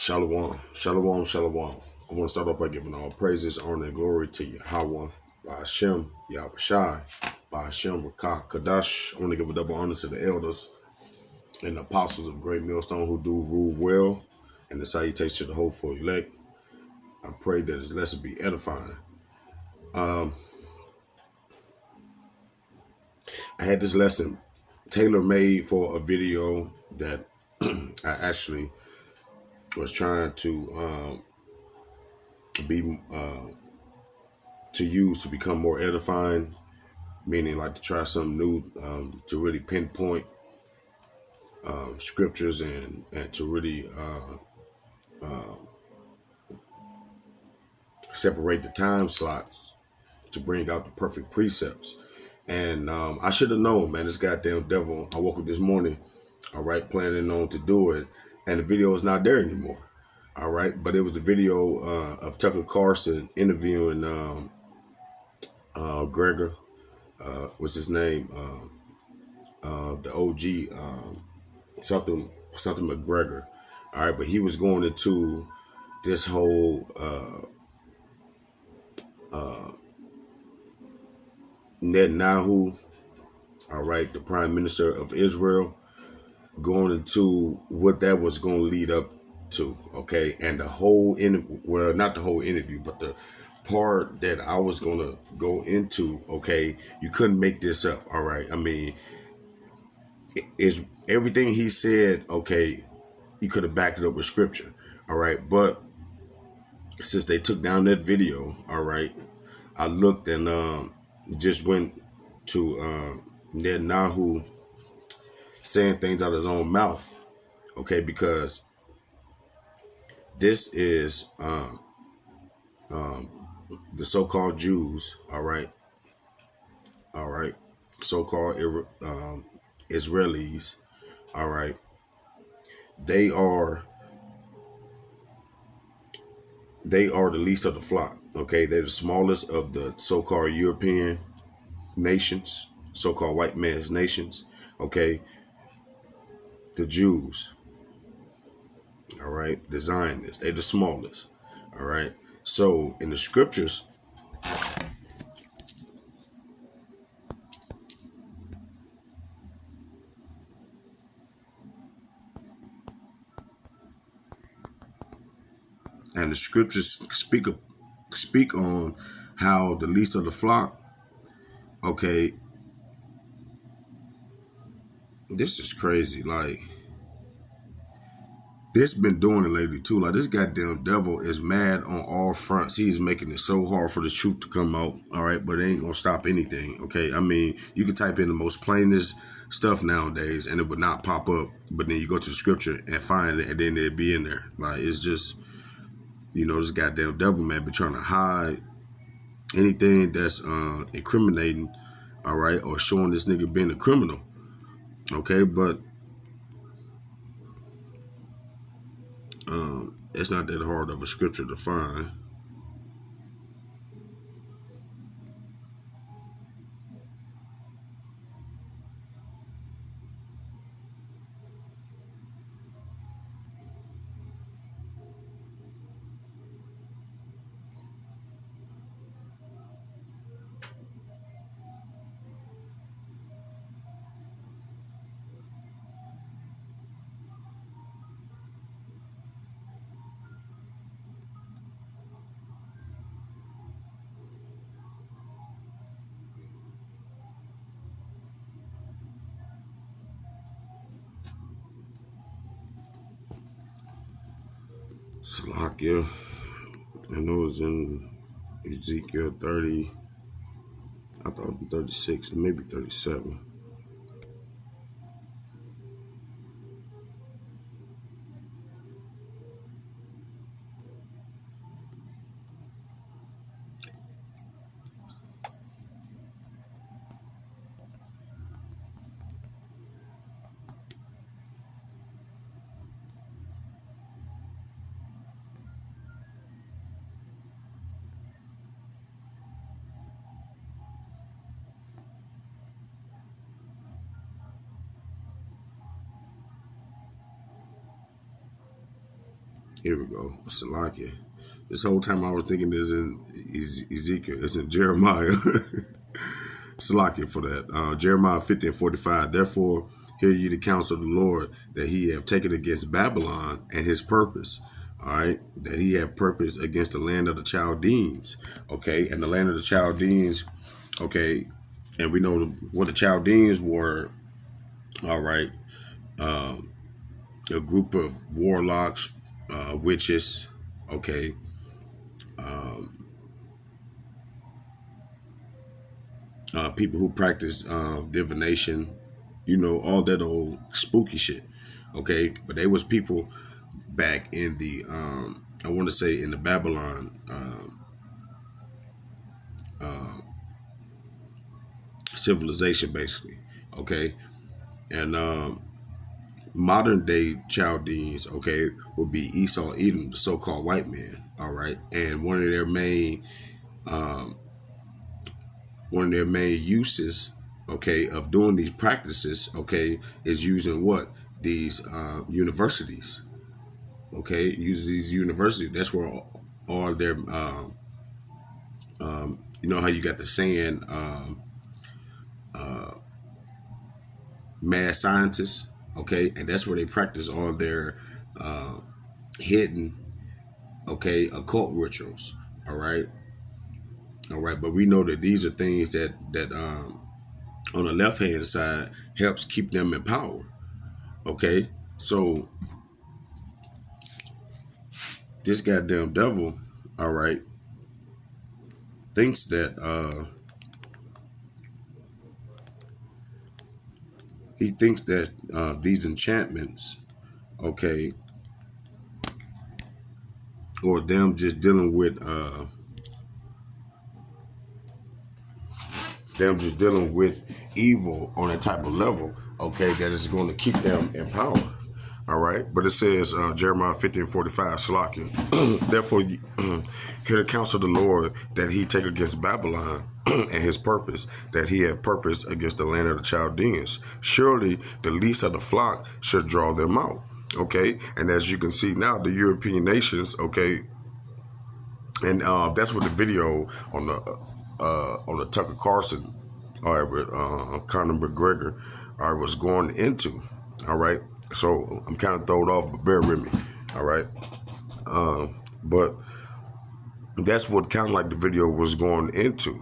Shalom, shalom, shalom. I want to start off by giving all praises, honor, and glory to Yahweh, by Hashem, Yahweh Shai, by Hashem, Rakah, Kadash. I want to give a double honor to the elders and the apostles of Great Millstone who do rule well, and the salutation to the hopeful elect. I pray that his lesson be edifying. I had this lesson tailor-made for a video that I actually was trying to be to use to become more edifying, meaning like to try something new, to really pinpoint scriptures and to really separate the time slots to bring out the perfect precepts. And I should have known, man, this goddamn devil. I woke up this morning, all right, planning on to do it, and the video is not there anymore. All right, but it was a video of Tucker Carlson interviewing Gregor, what's his name, the OG, something McGregor. All right, but he was going into this whole Netanyahu, all right, the Prime Minister of Israel, going into what that was going to lead up to, okay, and the whole well, not the whole interview, but the part that I was going to go into, okay, you couldn't make this up, all right. I mean, is everything he said, okay, you could have backed it up with scripture, all right, but since they took down that video, all right, I looked and just went to Netanyahu saying things out of his own mouth, okay, because this is the so-called Jews, all right, so-called Israelis, all right, they are the least of the flock, okay, they're the smallest of the so-called European nations, so-called white man's nations, okay, the Jews, all right, the Zionists, they're the smallest, all right. So in the scriptures, and the scriptures speak on how the least of the flock, okay, this is crazy. Like, this been doing it lately too. Like, this goddamn devil is mad on all fronts. He's making it so hard for the truth to come out. All right, but it ain't gonna stop anything. Okay, I mean, you can type in the most plainest stuff nowadays, and it would not pop up. But then you go to the scripture and find it, and then it'd be in there. Like, it's just, this goddamn devil, man, be trying to hide anything that's incriminating, all right, or showing this nigga being a criminal. Okay, but it's not that hard of a scripture to find. Salakia, I know it's in Ezekiel 30, I thought it was 36, maybe 37. Here we go. Salakia. This whole time I was thinking this in Ezekiel. It's in Jeremiah. Salakia for that. Jeremiah 50:45. Therefore, hear ye the counsel of the Lord, that he have taken against Babylon and his purpose. All right. That he have purpose against the land of the Chaldeans. Okay. And the land of the Chaldeans. Okay. And we know what the Chaldeans were. All right. A group of warlocks, witches. Okay. People who practice divination, all that old spooky shit. Okay, but they was people back in the I want to say in the Babylon civilization, basically. Okay, and modern day Chaldeans, okay, would be Esau, Edom, the so-called white man. All right, and one of their main uses, okay, of doing these practices, okay, is using what? These universities, okay, using these universities. That's where all their, you know how you got the saying, mad scientists, okay, and that's where they practice all their hidden, okay, occult rituals. All right. But we know that these are things that on the left hand side helps keep them in power. Okay, so this goddamn devil, all right, thinks that these enchantments, okay, or them just dealing with evil on a type of level, okay, that is going to keep them in power. All right, but it says Jeremiah 50:45, Salakia. Therefore, hear the counsel of the Lord, that he take against Babylon and his purpose, that he have purpose against the land of the Chaldeans. Surely the least of the flock should draw them out. Okay, and as you can see now, the European nations, okay, and that's what the video on the Tucker Carlson, all right, with Conor McGregor, all right, was going into. All right, so I'm kind of thrown off, but bear with me. All right, but that's what kind of like the video was going into.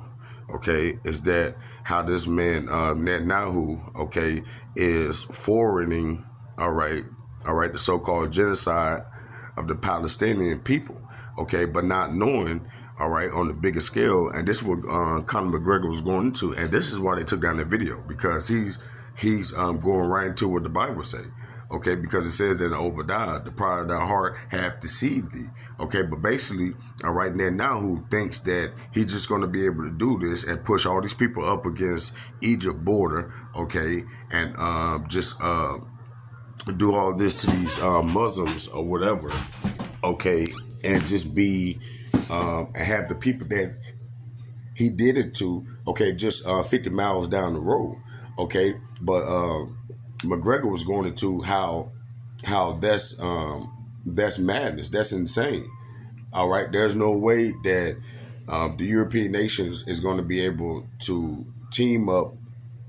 Okay, is that how this man Netanyahu, okay, is forwarding, all right, the so-called genocide of the Palestinian people, okay, but not knowing, all right, on the bigger scale. And this is what Conor McGregor was going into, and this is why they took down the video, because he's going right into what the Bible say, okay, because it says that in Obadiah, the pride of thy heart hath deceived thee, okay, but basically, all right, Netanyahu thinks that he's just going to be able to do this and push all these people up against Egypt border, okay, and just do all this to these Muslims or whatever, okay, and just be and have the people that he did it to, okay, just 50 miles down the road, okay, but McGregor was going into how that's madness, that's insane. All right, there's no way that the European nations is going to be able to team up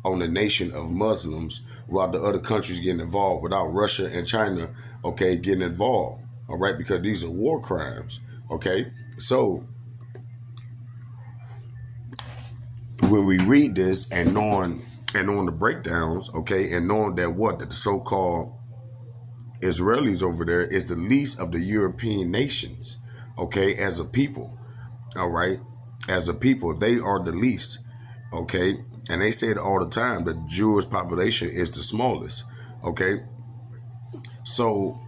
on the nation of Muslims while the other countries getting involved without Russia and China, okay, getting involved. All right, because these are war crimes. Okay, so when we read this and knowing the breakdowns, okay, and knowing that the so-called Israelis over there is the least of the European nations, okay, as a people, all right, as a people, they are the least, okay, and they say it all the time, the Jewish population is the smallest, okay, so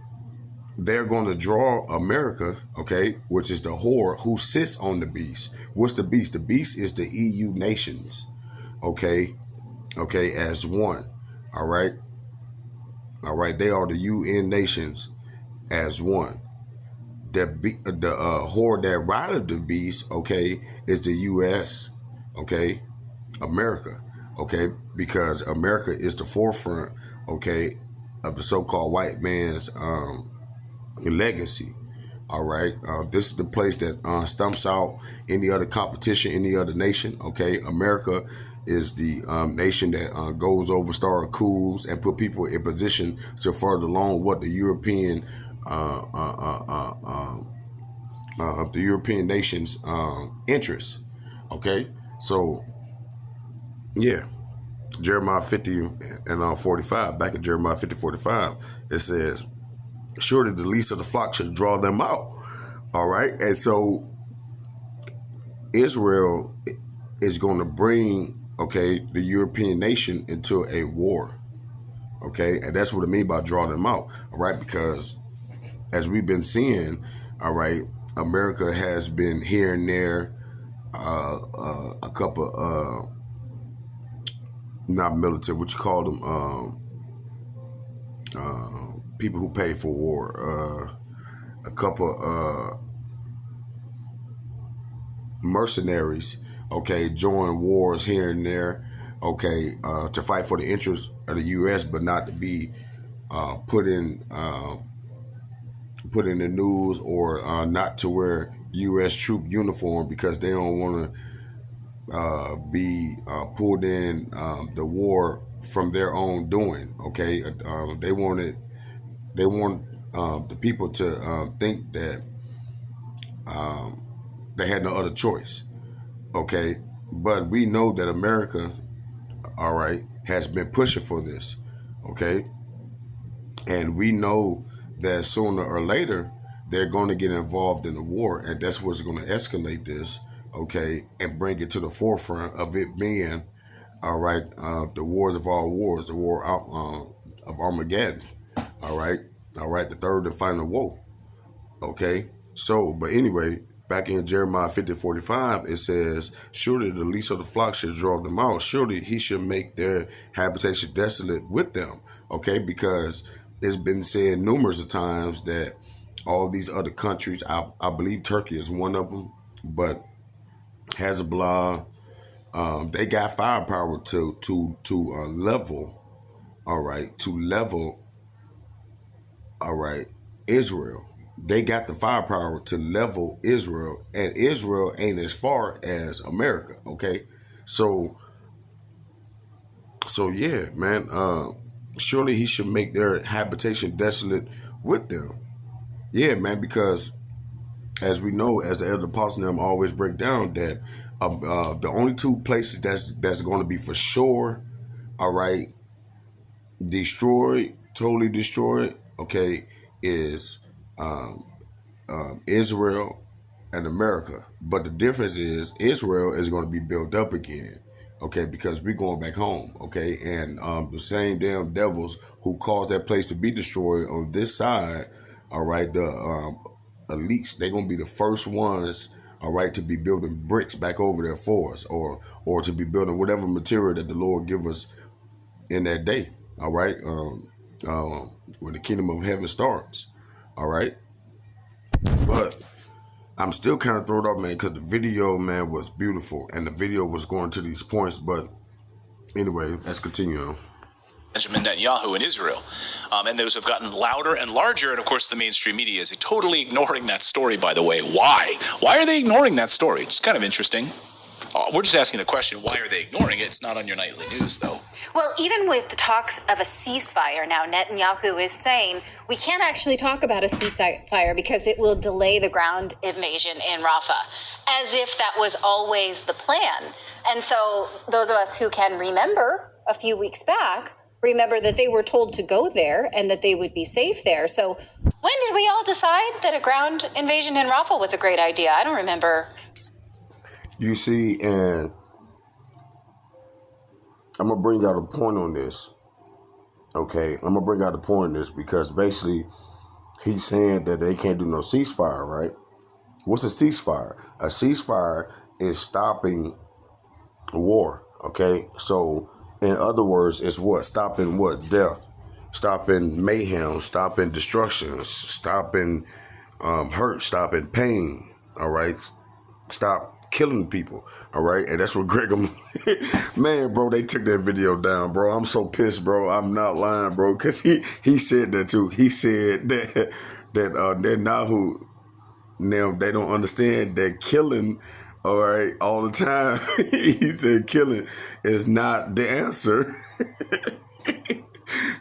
they're going to draw America, okay, which is the whore who sits on the beast. What's the beast? The beast is the EU nations, okay, as one, all right, they are the UN nations as one. The whore that rideth the beast, okay, is the US, okay, America, okay, because America is the forefront, okay, of the so-called white man's legacy, All right. This is the place that stumps out any other competition, any other nation. Okay. America is the nation that goes over, start coups, and put people in position to further along what uh, uh, uh, uh, the European nations' interests. Okay. So, yeah. Jeremiah 50 and 45, back in Jeremiah 50:45, it says, surely the least of the flock should draw them out. All right. And so Israel is going to bring, okay, the European nation into a war. Okay. And that's what I mean by draw them out. All right. Because as we've been seeing, all right, America has been here and there, a couple, not military, what you call them, people who pay for war, a couple, mercenaries, okay, join wars here and there, okay, to fight for the interests of the U.S., but not to be put in the news, or not to wear U.S. troop uniform, because they don't want to be pulled in the war from their own doing. Okay, they want the people to think that they had no other choice. Okay, but we know that America, all right, has been pushing for this. Okay, and we know that sooner or later they're going to get involved in the war, and that's what's going to escalate this. Okay, and bring it to the forefront of it being, all right, the wars of all wars, the war of Armageddon. All right, the third and final woe. Okay, so, but anyway, back in Jeremiah 50:45, it says, surely the least of the flock should draw them out. Surely he should make their habitation desolate with them. Okay, because it's been said numerous of times that all these other countries, I believe Turkey is one of them, but Hezbollah, they got firepower to level, all right, all right, Israel. They got the firepower to level Israel, and Israel ain't as far as America. Okay, so yeah, man. Surely he should make their habitation desolate with them. Yeah, man, because as we know, as the elder apostle them always break down, that the only two places that's going to be for sure, all right, destroyed, totally destroyed, okay, is Israel and America. But the difference is Israel is going to be built up again, okay, because we're going back home, okay, and the same damn devils who caused that place to be destroyed on this side, all right, the elites, they're going to be the first ones, all right, to be building bricks back over there for us, or to be building whatever material that the Lord give us in that day, all right, when the kingdom of heaven starts, all right. But I'm still kind of thrown off, man, because the video, man, was beautiful, and the video was going to these points. But anyway, let's continue on. Benjamin Netanyahu in Israel. And those have gotten louder and larger. And of course, the mainstream media is totally ignoring that story, by the way. Why? Why are they ignoring that story? It's kind of interesting. We're just asking the question, why are they ignoring it? It's not on your nightly news, though. Well, even with the talks of a ceasefire now, Netanyahu is saying we can't actually talk about a ceasefire because it will delay the ground invasion in Rafah, as if that was always the plan. And so those of us who can remember a few weeks back, remember that they were told to go there and that they would be safe there. So when did we all decide that a ground invasion in Rafah was a great idea? I don't remember. You see, and I'm going to bring out a point on this. Okay, I'm going to bring out a point on this because basically he's saying that they can't do no ceasefire, right? What's a ceasefire? A ceasefire is stopping war, okay? So, in other words, it's what? Stopping what? Death. Stopping mayhem, stopping destruction, stopping hurt, stopping pain, all right? Stop killing people, all right? And that's what Greg, man, bro, they took that video down, bro. I'm so pissed, bro. I'm not lying, bro, because he said that too. He said that Netanyahu, Now they don't understand that killing, all right, all the time. He said killing is not the answer,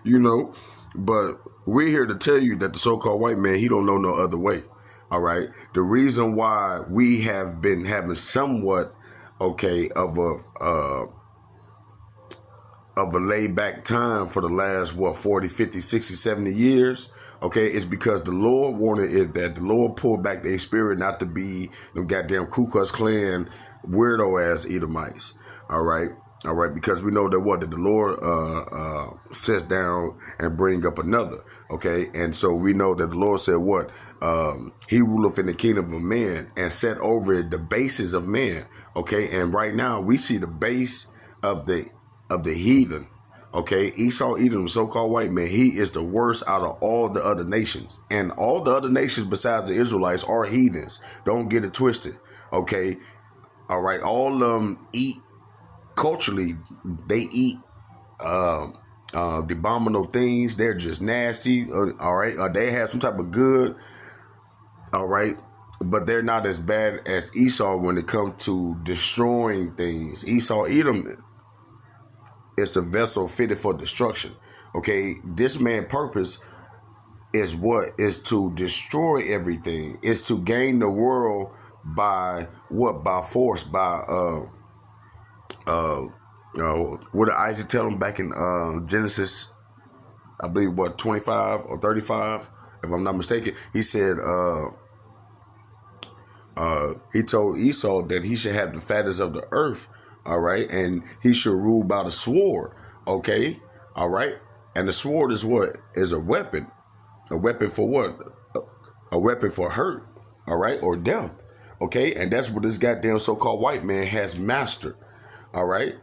you know. But we're here to tell you that the so-called white man, he don't know no other way. All right. The reason why we have been having somewhat, okay, of a laid back time for the last, 40, 50, 60, 70 years, okay, is because the Lord wanted it, that the Lord pulled back their spirit not to be them goddamn Ku Klux Klan weirdo ass Edomites. All right. All right, because we know that the Lord sits down and bring up another, okay? And so we know that the Lord said what? He ruleth in the kingdom of man and set over it the bases of men, okay? And right now we see the base of the heathen, okay? Esau, Edom, the so-called white man, he is the worst out of all the other nations. And all the other nations besides the Israelites are heathens. Don't get it twisted, okay? All right, all of them eat. Culturally, they eat abominable things. They're just nasty. All right, they have some type of good. All right, but they're not as bad as Esau when it comes to destroying things. Esau, Edom, is a vessel fitted for destruction. Okay, this man's purpose is what? Is to destroy everything. Is to gain the world by what? By force. By what did Isaac tell him back in Genesis, I believe, 25 or 35, if I'm not mistaken? He said, he told Esau that he should have the fattest of the earth, all right, and he should rule by the sword, okay, all right, and the sword is what? Is a weapon for what? A weapon for hurt, all right, or death, okay, and that's what this goddamn so-called white man has mastered. All right.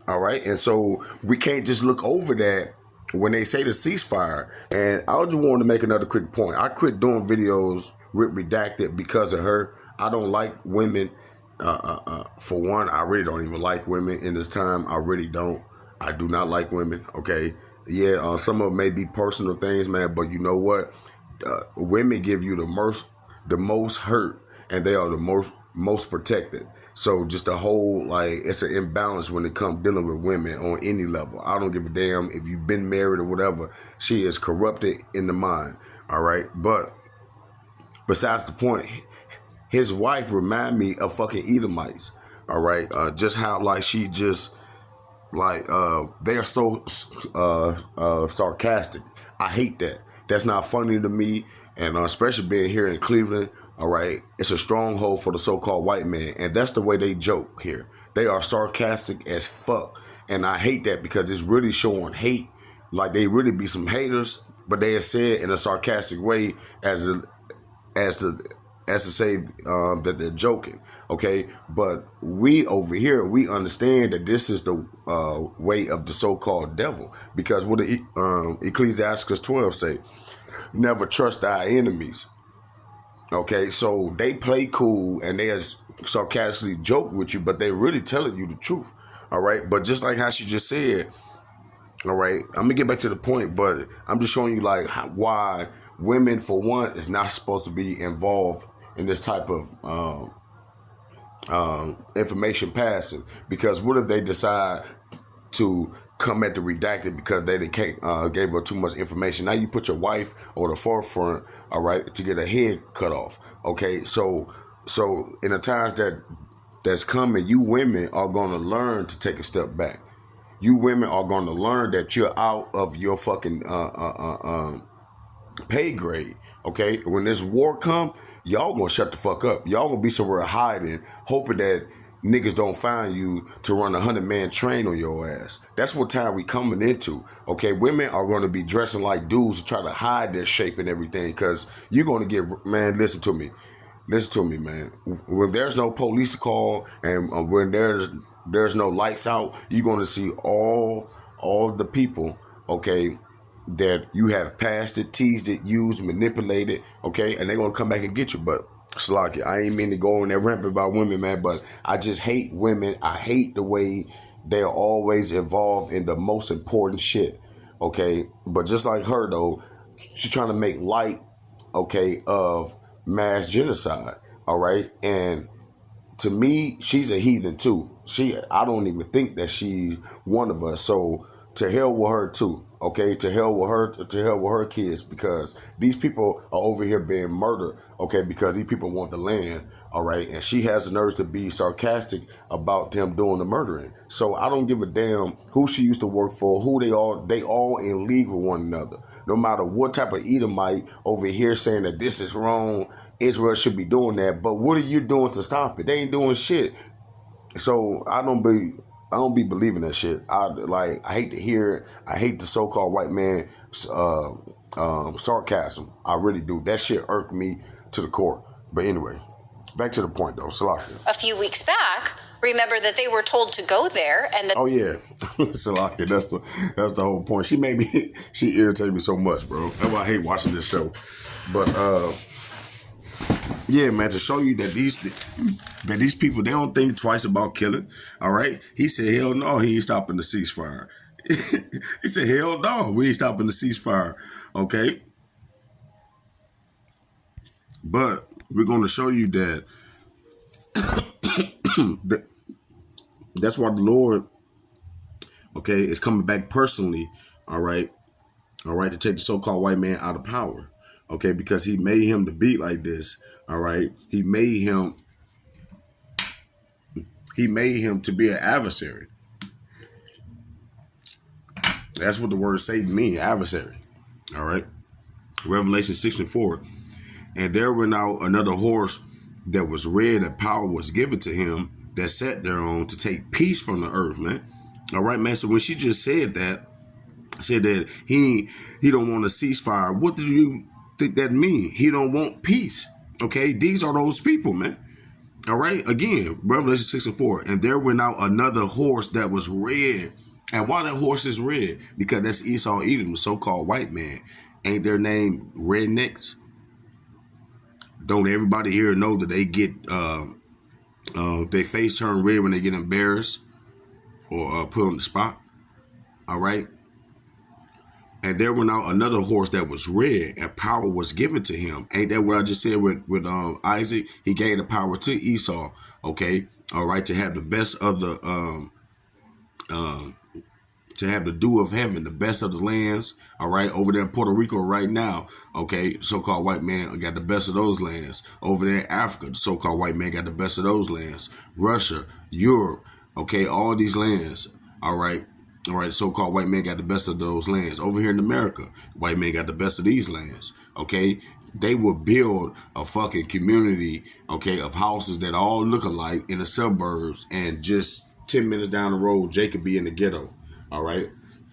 All right. And so we can't just look over that when they say the ceasefire. And I just wanted to make another quick point. I quit doing videos with Redacted because of her. I don't like women. For one, I really don't even like women in this time. I really don't. I do not like women. Okay. Yeah. Some of them may be personal things, man. But you know what? Women give you the most hurt, and they are the most protected. So just the whole, like, it's an imbalance when it comes dealing with women on any level. I don't give a damn if you've been married or whatever. She is corrupted in the mind. All right. But besides the point, his wife remind me of fucking Edomites. All right. Just how, like, she just, like, they are so sarcastic. I hate that. That's not funny to me. And especially being here in Cleveland, all right, it's a stronghold for the so-called white man. And that's the way they joke here. They are sarcastic as fuck. And I hate that because it's really showing hate. Like, they really be some haters, but they are said in a sarcastic way as to say that they're joking. Okay, but we over here, we understand that this is the way of the so-called devil. Because what the Ecclesiastes 12 say, never trust thy enemies. Okay, so they play cool and they sarcastically joke with you, but they really telling you the truth. All right, but just like how she just said, all right, I'm gonna get back to the point, but I'm just showing you like why women, for one, is not supposed to be involved in this type of information passing. Because what if they decide to come at the Redacted because they gave her too much information? Now you put your wife on the forefront, all right, to get her head cut off. Okay, so in the times that's coming, you women are going to learn to take a step back. You women are going to learn that you're out of your fucking pay grade. Okay, when this war come, y'all gonna shut the fuck up. Y'all gonna be somewhere hiding, hoping that niggas don't find you to run 100-man train on your ass. That's what time we coming into. Okay, women are going to be dressing like dudes to try to hide their shape and everything, because you're going to get, man, listen to me, man. When there's no police call and when there's no lights out, you're going to see all the people, okay, that you have passed it, teased it, used, manipulated, okay, and they're going to come back and get you. But Slocky, I ain't mean to go on there rampant about women, man, but I just hate women. I hate the way they're always involved in the most important shit, okay? But just like her, though, she's trying to make light, okay, of mass genocide. All right. And to me, she's a heathen too. I don't even think that she's one of us. So to hell with her too. Okay, to hell with her. To hell with her kids, because these people are over here being murdered. Okay, because these people want the land. All right, and she has the nerves to be sarcastic about them doing the murdering. So I don't give a damn who she used to work for, who they are. They all in league with one another. No matter what type of Edomite over here saying that this is wrong, Israel should be doing that. But what are you doing to stop it? They ain't doing shit. So I don't be believing that shit. I hate to hear it. I hate the so-called white man sarcasm. I really do. That shit irked me to the core. But anyway, back to the point though. Salakia. A few weeks back, remember that they were told to go there, and oh yeah, Salakia. That's the whole point. She irritated me so much, bro. That's why I hate watching this show. But yeah, man, to show you that these people, they don't think twice about killing. All right. He said, hell no, he ain't stopping the ceasefire. He said, hell no, we ain't stopping the ceasefire. Okay. But we're going to show you that that's why the Lord, okay, is coming back personally. All right. All right. To take the so-called white man out of power. Okay. Because he made him to be like this. All right. He made him to be an adversary. That's what the word Satan means, adversary. All right. Revelation 6:4. And there went out another horse that was red, and power was given to him that sat thereon to take peace from the earth, man. All right, man. So when she just said that he don't want a ceasefire, what do you think that mean? He don't want peace. Okay, these are those people, man. All right, again, Revelation 6:4. And there went out another horse that was red. And why that horse is red? Because that's Esau, Edom, the so-called white man. Ain't their name rednecks? Don't everybody here know that they get their face turn red when they get embarrassed or put on the spot? All right. And there went out another horse that was red, and power was given to him. Ain't that what I just said with Isaac? He gave the power to Esau. Okay. All right. To have the best of the to have the dew of heaven, the best of the lands. All right. Over there in Puerto Rico right now. Okay. So-called white man got the best of those lands. Over there in Africa, the so-called white man got the best of those lands. Russia, Europe. Okay. All these lands. All right. All right, so-called white man got the best of those lands. Over here in America, white man got the best of these lands, okay? They will build a fucking community, okay, of houses that all look alike in the suburbs, and just 10 minutes down the road, Jay could be in the ghetto, all right?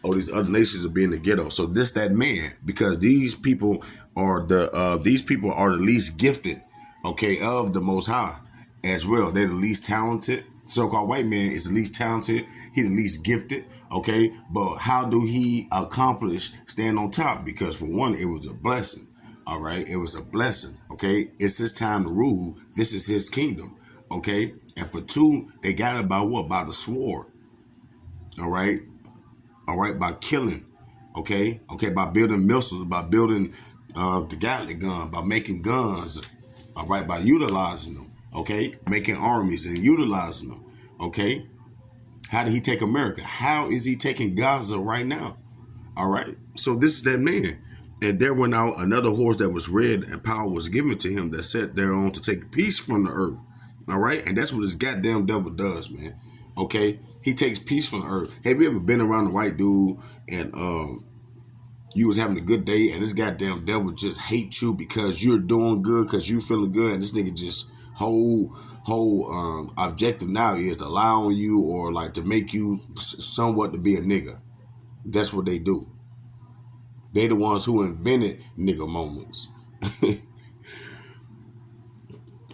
Or these other nations will be in the ghetto. So this, that man, because these people are the least gifted, okay, of the Most High as well. They're the least talented. So-called white man is the least talented. He the least gifted. Okay. But how do he accomplish staying on top? Because for one, it was a blessing. All right. It was a blessing. Okay. It's his time to rule. This is his kingdom. Okay. And for two, they got it by what? By the sword. All right. All right. By killing. Okay. Okay. By building missiles, by building the Gatling gun, by making guns. All right. By utilizing them. Okay, making armies and utilizing them. Okay, how did he take America? How is he taking Gaza right now? All right, so this is that man. And there went out another horse that was red, and power was given to him that sat thereon to take peace from the earth. All right, and that's what this goddamn devil does, man. Okay, he takes peace from the earth. Have you ever been around a white dude and you was having a good day, and this goddamn devil just hates you because you're doing good, because you feeling good, and this nigga just whole objective now is to lie on you, or like to make you somewhat to be a nigga. That's what they do. They the ones who invented nigga moments.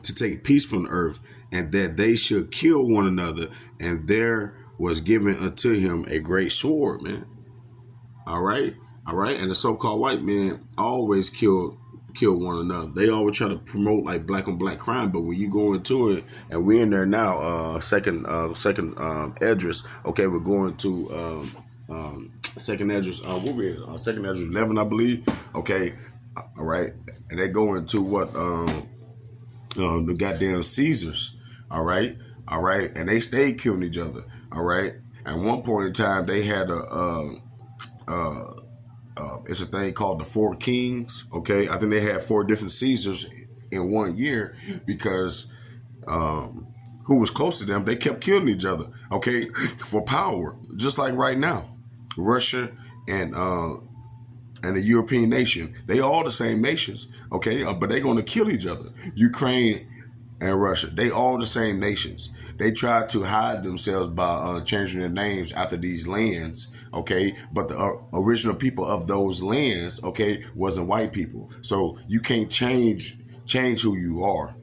To take peace from the earth, and that they should kill one another, and there was given unto him a great sword, man. All right. And the so-called white man always kill one another. They always try to promote like black on black crime, but when you go into it, and we're in there now, second address. Okay, we're going to second address. What we second address 11, I believe. Okay, All right, and they go into what the goddamn Caesars. All right, all right, and they stayed killing each other. All right, at one point in time, they had it's a thing called the Four Kings. Okay, I think they had four different Caesars in one year because who was close to them, they kept killing each other. Okay, for power, just like right now, Russia and the European nation, they all the same nations. Okay, but they're gonna kill each other. Ukraine and Russia, they all the same nations. They tried to hide themselves by changing their names after these lands, okay? But the original people of those lands, okay, wasn't white people. So you can't change who you are,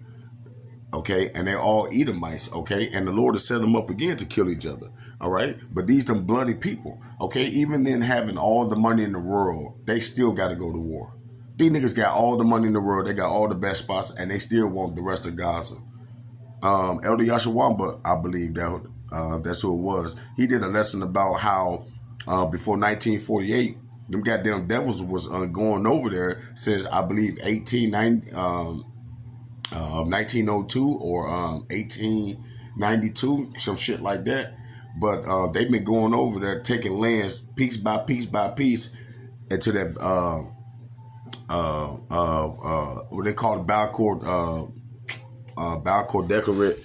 okay? And they're all Edomites, okay? And the Lord has set them up again to kill each other, all right? But these them bloody people, okay? Even then having all the money in the world, they still got to go to war. These niggas got all the money in the world. They got all the best spots, and they still want the rest of Gaza. Elder Yashawamba, I believe that's who it was. He did a lesson about how before 1948, them goddamn devils was going over there since I believe 1902 or 1892, some shit like that. But they've been going over there, taking lands piece by piece by piece into that what they call the Balcourt Declaration,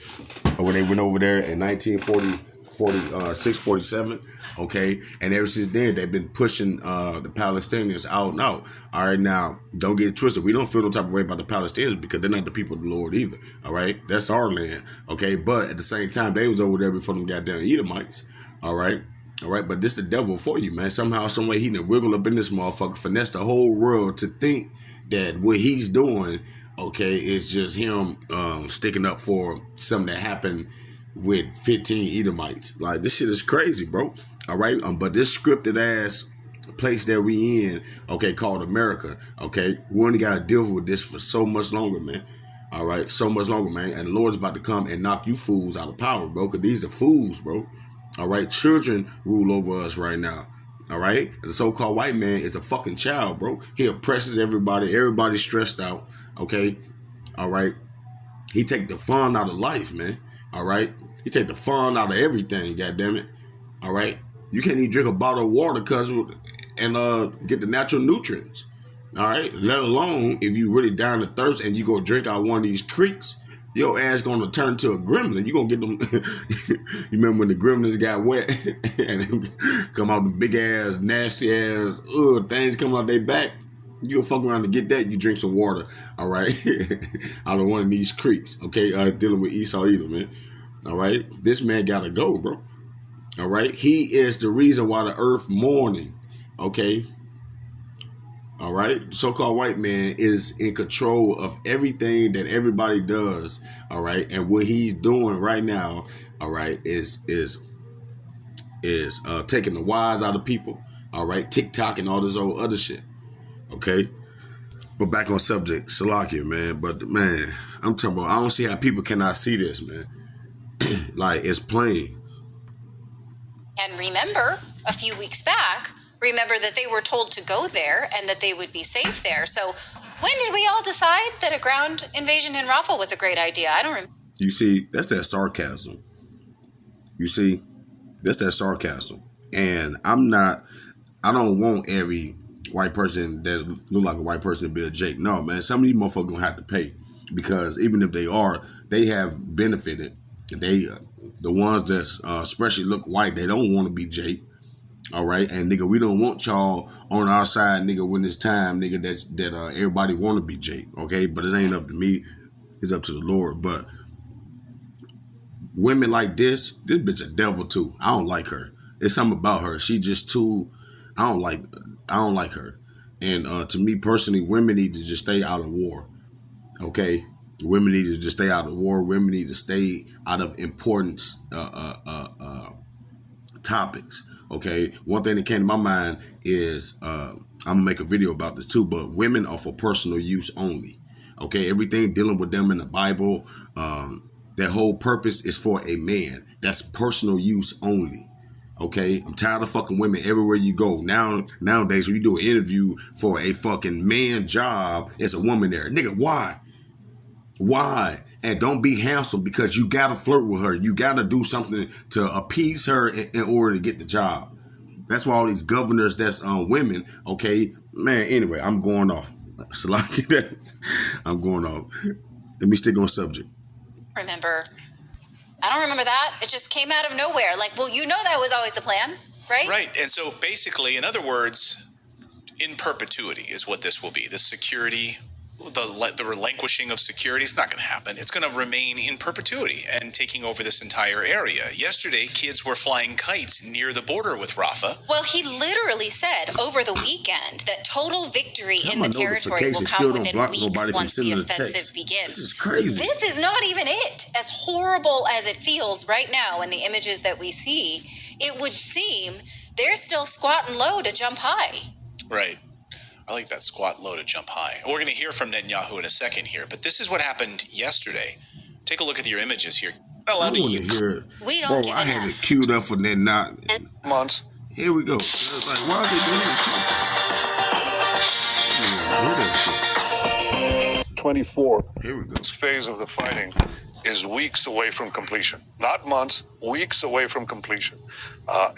when they went over there in 1946, 47. Okay, and ever since then they've been pushing the Palestinians out and out. All right, now don't get it twisted. We don't feel no type of way about the Palestinians because they're not the people of the Lord either. All right, that's our land. Okay, but at the same time they was over there before them goddamn Edomites. All right. All right, but this the devil for you, man. Somehow, some way, he done wiggle up in this motherfucker, finesse the whole world to think that what he's doing, okay, is just him sticking up for something that happened with 15 Edomites. Like, this shit is crazy, bro. All right, but this scripted ass place that we in, okay, called America, okay, we only got to deal with this for so much longer, man. All right, so much longer, man. And the Lord's about to come and knock you fools out of power, bro, because these are fools, bro. All right, children rule over us right now. All right, and the so-called white man is a fucking child, bro. He oppresses everybody. Everybody's stressed out. Okay, all right. He take the fun out of life, man. All right, he take the fun out of everything. God damn it. All right, you can't even drink a bottle of water and get the natural nutrients. All right, let alone if you really down to thirst and you go drink out one of these creeks. Your ass gonna turn to a gremlin. You gonna get them. You remember when the gremlins got wet and come out the big ass, nasty ass, things come out their back. You'll fuck around to get that. You drink some water, all right, out of one of these creeks. Okay, dealing with Esau either, man. All right, this man gotta go, bro. All right, he is the reason why the earth mourning. Okay. All right, so-called white man is in control of everything that everybody does. All right, and what he's doing right now, all right, is taking the wise out of people. All right, TikTok and all this old other shit. Okay, but back on subject, Salakia, man. But man, I'm talking about. I don't see how people cannot see this, man. Like, it's plain. And remember, a few weeks back, remember that they were told to go there and that they would be safe there. So when did we all decide that a ground invasion in Rafah was a great idea? I don't remember. You see, that's that sarcasm. You see, that's that sarcasm. And I don't want every white person that look like a white person to be a Jake. No, man, some of these motherfuckers gonna have to pay, because even if they are, they have benefited. The ones that's especially look white, they don't want to be Jake. All right, and nigga, we don't want y'all on our side, nigga, when it's time, nigga, that everybody want to be Jake, okay? But it ain't up to me, it's up to the Lord. But women like this bitch a devil too. I don't like her. It's something about her. She just too. I don't like her. And to me personally, women need to just stay out of war. Okay, women need to just stay out of war. Women need to stay out of important topics. Okay, one thing that came to my mind is I'm gonna make a video about this too, but women are for personal use only. Okay, everything dealing with them in the Bible, their whole purpose is for a man. That's personal use only. Okay, I'm tired of fucking women everywhere you go. Nowadays, when you do an interview for a fucking man job, it's a woman there. Nigga, why? Why? And don't be handsome because you gotta flirt with her. You gotta do something to appease her in order to get the job. That's why all these governors that's women, okay? Man, anyway, I'm going off. I'm going off. Let me stick on subject. Remember, I don't remember that. It just came out of nowhere. Like, well, you know that was always the plan, right? Right. And so basically, in other words, in perpetuity is what this will be. The security, the relinquishing of security is not going to happen. It's going to remain in perpetuity and taking over this entire area. Yesterday, kids were flying kites near the border with Rafah. Well, he literally said over the weekend that total victory in the territory will come within weeks once the offensive begins. This is crazy. This is not even it. As horrible as it feels right now in the images that we see, it would seem they're still squatting low to jump high. Right. I like that squat low to jump high. We're going to hear from Netanyahu in a second here, but this is what happened yesterday. Take a look at your images here. I want to hear it. We don't Bro, I had it queued up for Netanyahu. Months. Here we go. Like, why are they doing this? 24. Here we go. This phase of the fighting is weeks away from completion. Not months, weeks away from completion.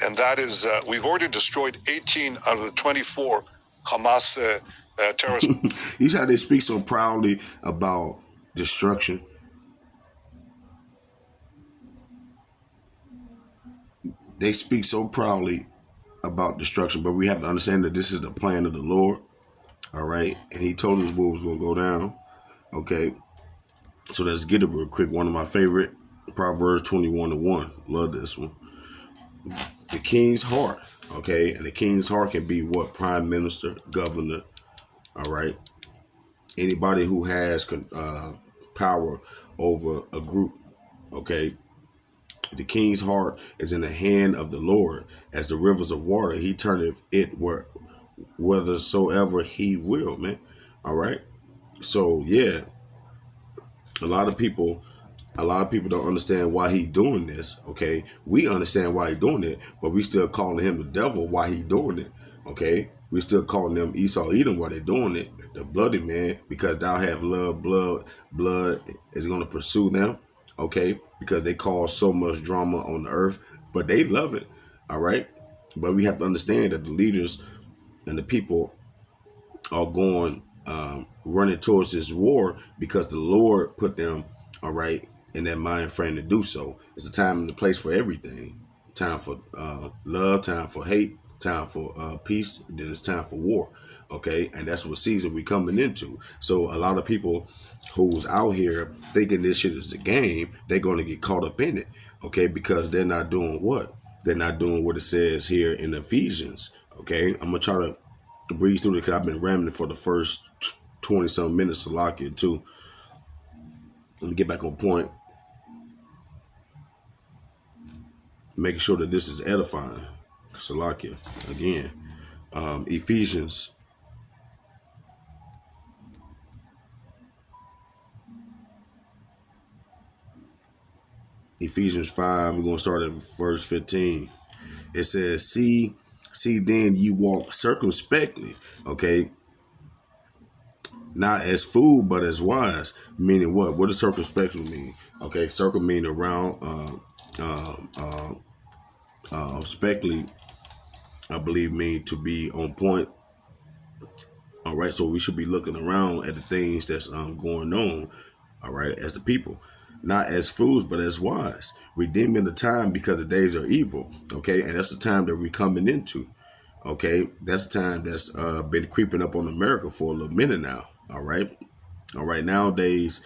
And that is, we've already destroyed 18 out of the 24 Hamas terrorists. You see how they speak so proudly about destruction? They speak so proudly about destruction, but we have to understand that this is the plan of the Lord. All right. And he told us what was going to go down. Okay. So let's get it real quick. One of my favorite, Proverbs 21:1. Love this one. The king's heart. Okay. And the king's heart can be what? Prime minister, governor. All right. Anybody who has power over a group. Okay. The king's heart is in the hand of the Lord, as the rivers of water. He turneth it whithersoever he will, man. All right. So yeah, a lot of people don't understand why he doing this. Okay, we understand why he doing it, but we still calling him the devil why he doing it. Okay, we still calling them Esau, Edom while they doing it. The bloody man, because thou have love, blood is going to pursue them. Okay, because they cause so much drama on the earth, but they love it. All right, but we have to understand that the leaders and the people are going running towards this war because the Lord put them, all right, in that mind frame to do so. It's a time and a place for everything. Time for love, time for hate, time for peace, then it's time for war. Okay, and that's what season we coming into. So a lot of people who's out here thinking this shit is a game, they're going to get caught up in it. Okay, because they're not doing what? They're not doing what it says here in Ephesians. Okay, I'm going to try to breeze through it because I've been rambling for the first 20-some minutes. Salakia too. Let me get back on point. Making sure that this is edifying. Salakia again. Ephesians. Ephesians 5, we're going to start at verse 15. It says, see then you walk circumspectly, okay? Not as fool, but as wise. Meaning what? What does circumspectly mean? Okay, circle meaning around, spectly, I believe, mean to be on point. All right, so we should be looking around at the things that's going on, all right, as the people. Not as fools, but as wise. Redeeming the time because the days are evil. Okay. And that's the time that we're coming into. Okay. That's the time that's been creeping up on America for a little minute now. All right. All right. Nowadays,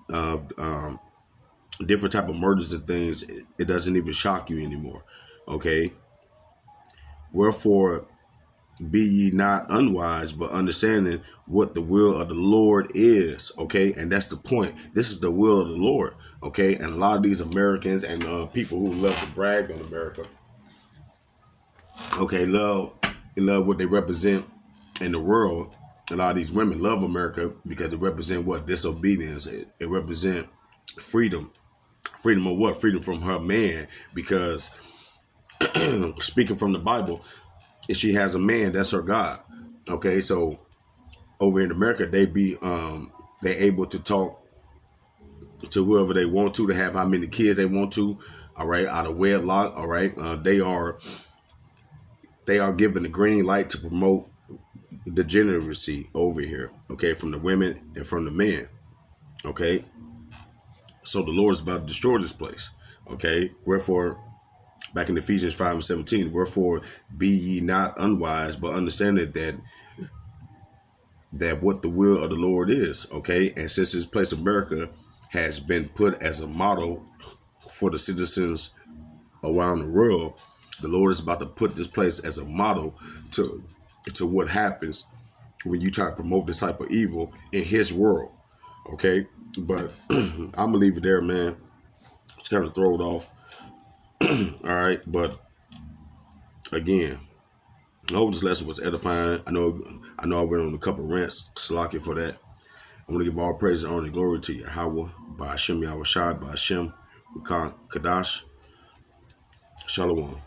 different type of murders and things, it doesn't even shock you anymore. Okay. Wherefore, be ye not unwise, but understanding what the will of the Lord is. Okay. And that's the point. This is the will of the Lord. Okay. And a lot of these Americans and people who love to brag on America. Okay. Love what they represent in the world. A lot of these women love America because they represent what? Disobedience. It represent freedom. Freedom of what? Freedom from her man. Because speaking from the Bible, if she has a man, that's her God. Okay, so over in America, they able to talk to whoever they want to have how many kids they want to. All right, out of wedlock. All right, they are given the green light to promote degeneracy over here. Okay, from the women and from the men. Okay, so the Lord is about to destroy this place. Okay, wherefore, back in Ephesians 5:17, wherefore be ye not unwise, but understanding that what the will of the Lord is. Okay, and since this place America has been put as a model for the citizens around the world, the Lord is about to put this place as a model to what happens when you try to promote this type of evil in His world. Okay, but I'm gonna leave it there, man. Just kind of throw it off. All right, but again, I hope this lesson was edifying. I know I went on a couple rants. Salaki for that. I want to give all praise and honor and glory to Yahweh, by Hashem Yahweh Shad, by Hashem Kadash. Shalom.